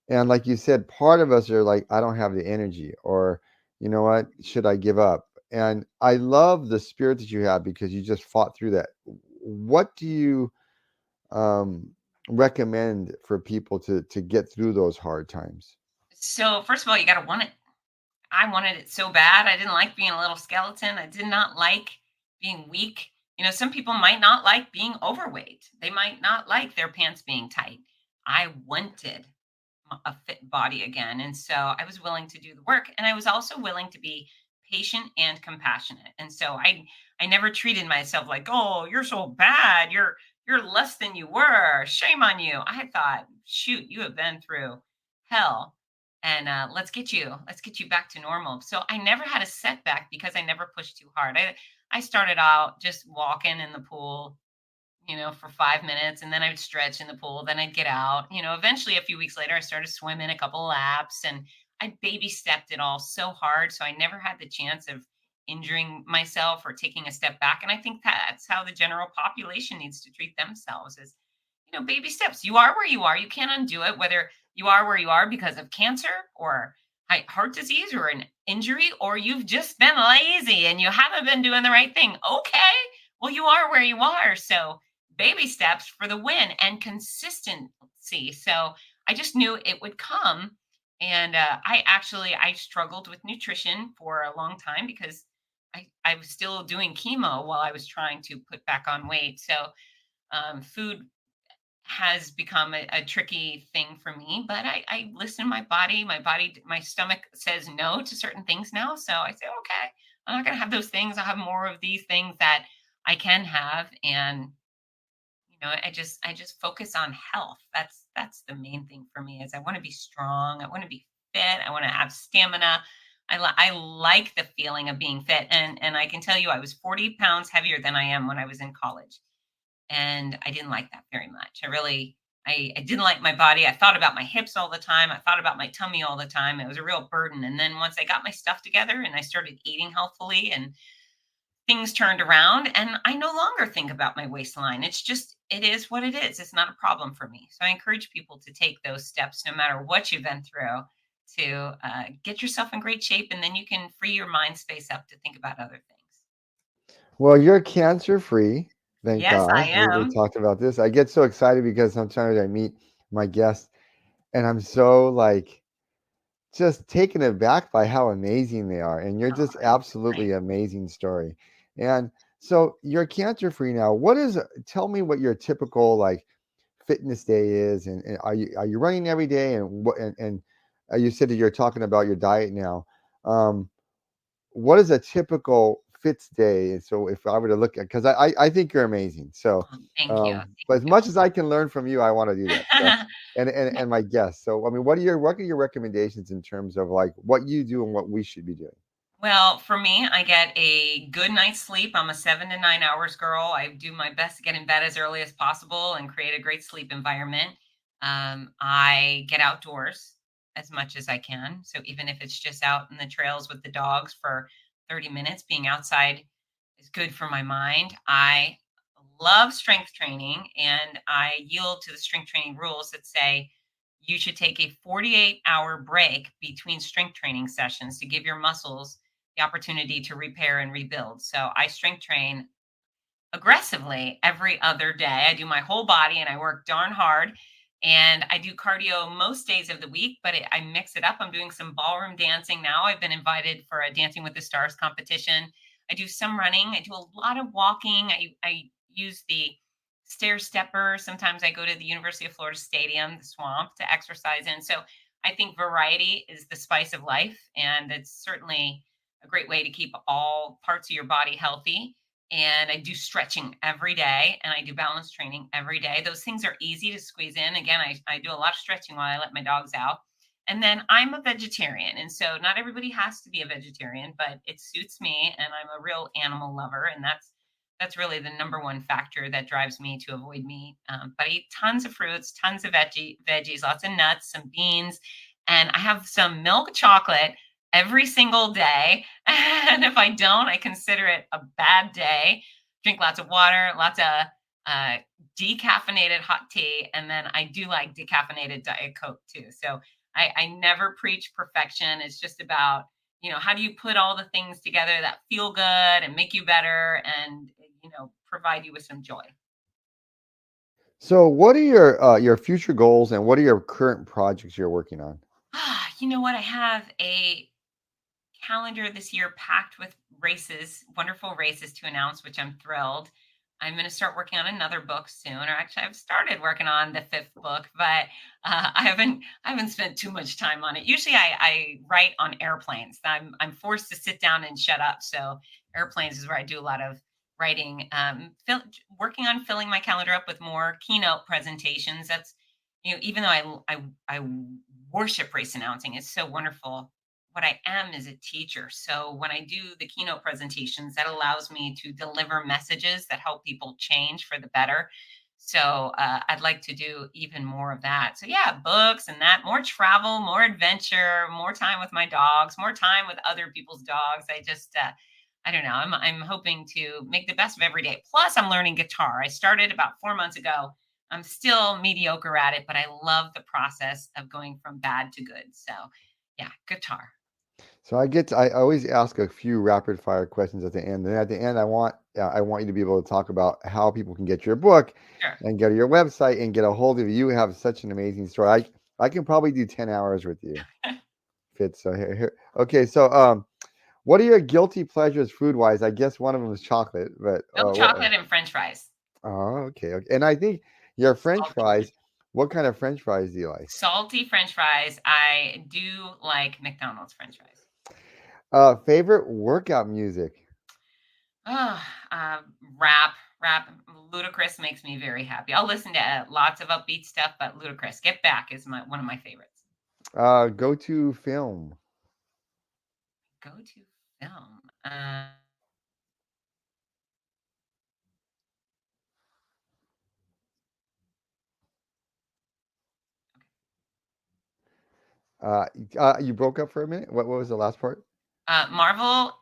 And like you said, part of us are like, I don't have the energy, or you know what, should I give up? And I love the spirit that you have because you just fought through that. What do you um recommend for people to get through those hard times? So first of all, you got to want it. I wanted it so bad. I didn't like being a little skeleton. I did not like being weak. Some people might not like being overweight. They might not like their pants being tight. I wanted a fit body again. And so I was willing to do the work, and I was also willing to be patient and compassionate. And so I never treated myself like, "Oh, you're so bad. You're less than you were. Shame on you." I thought, "Shoot, you have been through hell, and let's get you back to normal." So I never had a setback because I never pushed too hard. I started out just walking in the pool, for 5 minutes, and then I would stretch in the pool. Then I'd get out. Eventually, a few weeks later, I started swimming a couple of laps, and I baby stepped it all so hard. So I never had the chance of injuring myself or taking a step back. And I think that's how the general population needs to treat themselves is, baby steps. You are where you are. You can't undo it, whether you are where you are because of cancer or heart disease or an injury, or you've just been lazy and you haven't been doing the right thing. Okay. Well, you are where you are. So baby steps for the win and consistency. So I just knew it would come. And I struggled with nutrition for a long time because I was still doing chemo while I was trying to put back on weight. So food has become a tricky thing for me, but I listen to my body. My stomach says no to certain things now. So I say, okay, I'm not going to have those things. I'll have more of these things that I can have. And I just focus on health. That's the main thing for me is I want to be strong. I want to be fit. I want to have stamina. I like the feeling of being fit. And I can tell you I was 40 pounds heavier than I am when I was in college. And I didn't like that very much. I didn't like my body. I thought about my hips all the time. I thought about my tummy all the time. It was a real burden. And then once I got my stuff together and I started eating healthfully and things turned around, and I no longer think about my waistline. It is what it is. It's not a problem for me. So I encourage people to take those steps no matter what you've been through to get yourself in great shape. And then you can free your mind space up to think about other things. Well, you're cancer free. Thank Yes, I God. We am. talked about this. I get so excited because sometimes I meet my guests and I'm so like just taken aback by how amazing they are. And you're just Oh, absolutely amazing story. And so you're cancer free now. Tell me what your typical like fitness day is, and are you running every day, and what and you said that you're talking about your diet now. Um, what is a typical Fitz day? And so if I were to look at, because I think you're amazing. So, thank you. but as much as I can learn from you, I want to do that. So, and my guests. So, I mean, what are your recommendations in terms of like what you do and what we should be doing? Well, for me, I get a good night's sleep. I'm a 7 to 9 hours girl. I do my best to get in bed as early as possible and create a great sleep environment. I get outdoors as much as I can. So even if it's just out in the trails with the dogs for 30 minutes, being outside is good for my mind. I love strength training, and I yield to the strength training rules that say you should take a 48-hour break between strength training sessions to give your muscles the opportunity to repair and rebuild. So I strength train aggressively every other day. I do my whole body and I work darn hard. And I do cardio most days of the week, but I mix it up. I'm doing some ballroom dancing now. I've been invited for a Dancing with the Stars competition. I do some running. I do a lot of walking. I use the stair stepper. Sometimes I go to the University of Florida Stadium, the swamp, to exercise in. So I think variety is the spice of life. And it's certainly a great way to keep all parts of your body healthy. And I do stretching every day and I do balance training every day. Those things are easy to squeeze in. Again, I do a lot of stretching while I let my dogs out. And then I'm a vegetarian. And so not everybody has to be a vegetarian, but it suits me. And I'm a real animal lover. And that's really the number one factor that drives me to avoid meat. But I eat tons of fruits, tons of veggies, lots of nuts, some beans, and I have some milk chocolate every single day. And if I don't, I consider it a bad day. Drink lots of water, lots of uh, decaffeinated hot tea, and then I do like decaffeinated Diet Coke too. So I never preach perfection. It's just about, how do you put all the things together that feel good and make you better and, provide you with some joy. So, what are your future goals, and what are your current projects you're working on? You know what? I have a calendar this year packed with races, wonderful races to announce, which I'm thrilled. I'm going to start working on another book soon, or actually, I've started working on the fifth book, but I haven't spent too much time on it. Usually, I write on airplanes. I'm forced to sit down and shut up. So airplanes is where I do a lot of writing. Working on filling my calendar up with more keynote presentations. That's even though I worship race announcing, it's so wonderful. What I am is a teacher. So when I do the keynote presentations, that allows me to deliver messages that help people change for the better. So I'd like to do even more of that. So yeah, books and that, more travel, more adventure, more time with my dogs, more time with other people's dogs. I don't know. I'm hoping to make the best of every day. Plus, I'm learning guitar. I started about 4 months ago. I'm still mediocre at it, but I love the process of going from bad to good. So yeah, guitar. So I always ask a few rapid fire questions at the end. And at the end, I want you to be able to talk about how people can get your book Sure. and go to your website and get a hold of you. You have such an amazing story. I can probably do 10 hours with you, Fitz. So okay. So what are your guilty pleasures food wise? I guess one of them is chocolate, but Milk chocolate and French fries. oh, okay, okay. And I think your French Salty French. fries. What kind of French fries do you like? Salty French fries. I do like McDonald's French fries. Favorite workout music? Oh, rap, rap. Ludacris makes me very happy. I'll listen to lots of upbeat stuff, but Ludacris, Get Back is my one of my favorites. Go to film. Go to film. Uh, you broke up for a minute. What was the last part? Marvel,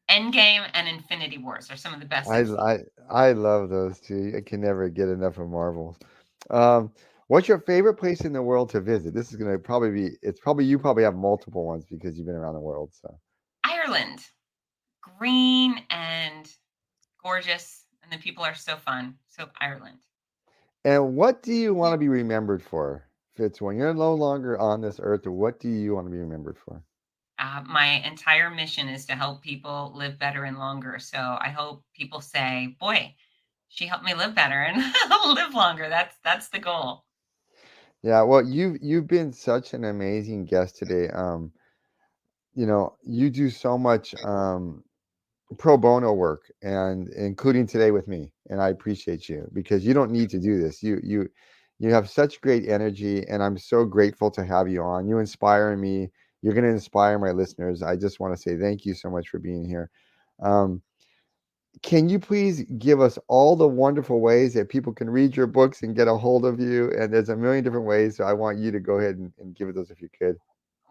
Endgame, and Infinity Wars are some of the best I I've seen. I I love those two. I can never get enough of Marvels. Um, what's your favorite place in the world to visit? This is gonna probably be. It's probably you probably have multiple ones because you've been around the world. So, Ireland, green and gorgeous, and the people are so fun. So Ireland. and what do you want to be remembered for, Fitz? When you're no longer on this earth, what do you want to be remembered for? My entire mission is to help people live better and longer. So I hope people say, "Boy, she helped me live better and live longer." That's the goal. Yeah, well, you've been such an amazing guest today. You do so much pro bono work, and including today with me, and I appreciate you because you don't need to do this. You have such great energy, and I'm so grateful to have you on. You inspire me. You're going to inspire my listeners. I just want to say thank you so much for being here. Um, can you please give us all the wonderful ways that people can read your books and get a hold of you? And there's a million different ways, so I want you to go ahead and give it those if you could.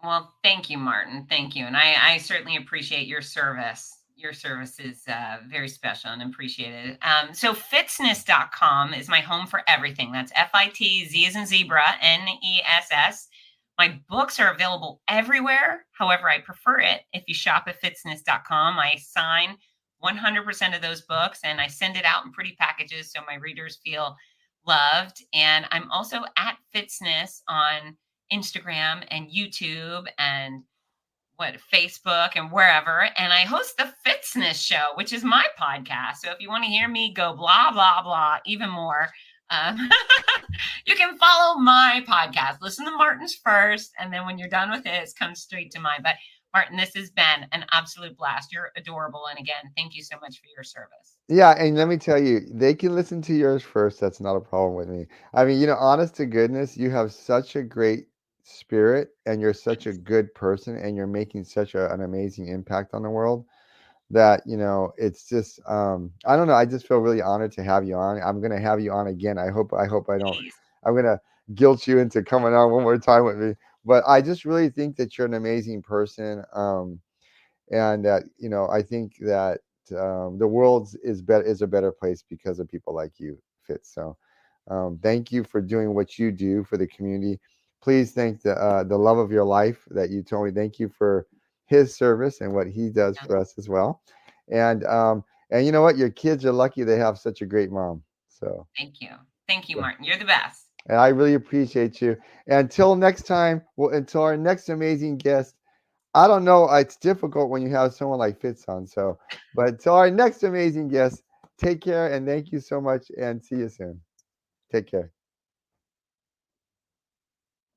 Well, thank you, Martin. Thank you. And I certainly appreciate your service. Your service is very special and appreciated. So, fitzness.com is my home for everything. That's FITZ as in zebra, NESS. My books are available everywhere. However, I prefer it if you shop at fitzness.com. I sign 100% of those books and I send it out in pretty packages so my readers feel loved. And I'm also at Fitzness on Instagram and YouTube and Facebook and wherever. And I host the Fitzness Show, which is my podcast. So if you want to hear me go blah blah blah even more, um, you can follow my podcast. Listen to Martin's first, and then when you're done with his, come straight to mine. But Martin, this has been an absolute blast. You're adorable, and again, thank you so much for your service. Yeah, and let me tell you, they can listen to yours first. That's not a problem with me. I mean, honest to goodness, you have such a great spirit and you're such a Thanks. good person and you're making such an amazing impact on the world that, it's just I don't know, I just feel really honored to have you on. I'm gonna have you on again. I hope I don't Please. I'm gonna guilt you into coming on one more time with me. But I just really think that you're an amazing person. And that I think that the world is a better place because of people like you, Fitz. So thank you for doing what you do for the community. Please thank the love of your life that you told me. Thank you for his service and what he does Yeah, for us as well. And you know what, your kids are lucky they have such a great mom. So thank you. Thank you, So, Martin. You're the best. and I really appreciate you. Until next time, well, until our next amazing guest. I don't know. It's difficult when you have someone like Fitz on. So, but until our next amazing guest, take care and thank you so much and see you soon. Take care.